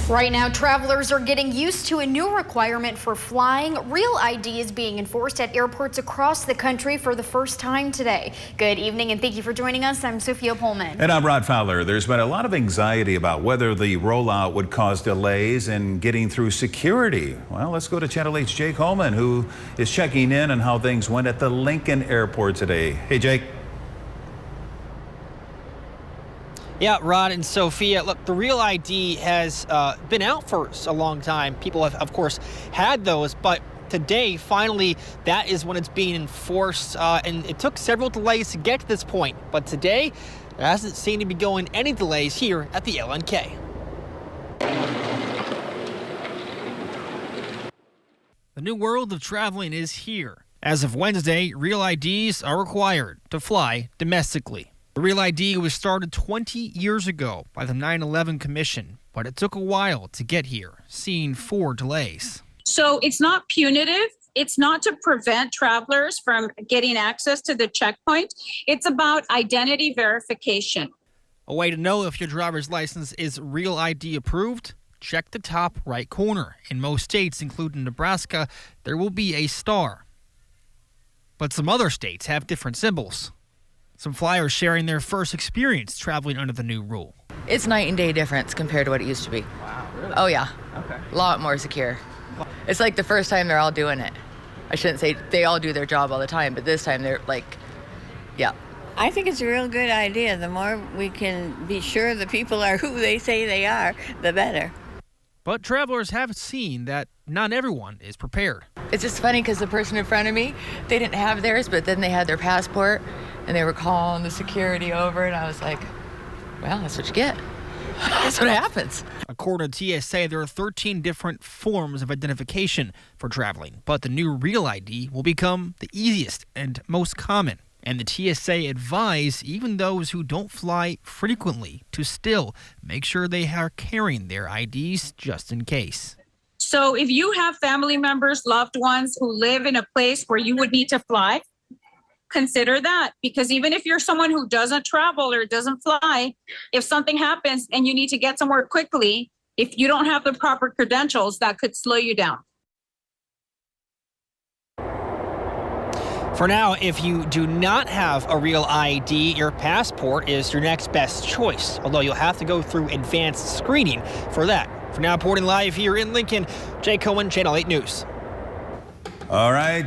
Right now, travelers are getting used to a new requirement for flying. Real ID is being enforced at airports across the country for the first time today. Good evening and thank you for joining us. I'm Sophia Pullman. And I'm Rod Fowler. There's been a lot of anxiety about whether the rollout would cause delays in getting through security. Well, let's go to Channel 8's Jake Holman, who is checking in on how things went at the Lincoln Airport today. Hey, Jake. Yeah, Rod and Sophia, look, the Real ID has been out for a long time. People have, of course, had those, but today, finally, that is when it's being enforced. And it took several delays to get to this point, but today, there hasn't seemed to be going any delays here at the LNK. The new world of traveling is here. As of Wednesday, Real IDs are required to fly domestically. The Real ID was started 20 years ago by the 9/11 Commission, but it took a while to get here, seeing 4 delays. So it's not punitive. It's not to prevent travelers from getting access to the checkpoint. It's about identity verification. A way to know if your driver's license is Real ID approved? Check the top right corner. In most states, including Nebraska, there will be a star. But some other states have different symbols. Some flyers sharing their first experience traveling under the new rule. It's night and day difference compared to what it used to be. Wow, really? Oh, yeah. Okay. A lot more secure. It's like the first time they're all doing it. I shouldn't say they all do their job all the time, but this time they're like, yeah. I think it's a real good idea. The more we can be sure the people are who they say they are, the better. But travelers have seen that not everyone is prepared. It's just funny because the person in front of me, they didn't have theirs, but then they had their passport and they were calling the security over, and I was like, well, that's what you get. That's what happens. According to TSA, there are 13 different forms of identification for traveling, but the new Real ID will become the easiest and most common. And the TSA advise even those who don't fly frequently to still make sure they are carrying their IDs just in case. So if you have family members, loved ones who live in a place where you would need to fly, consider that, because even if you're someone who doesn't travel or doesn't fly, if something happens and you need to get somewhere quickly, if you don't have the proper credentials, that could slow you down. For now, if you do not have a Real ID, your passport is your next best choice, although you'll have to go through advanced screening for that. For now, reporting live here in Lincoln, Jay Cohen, Channel 8 News. All right.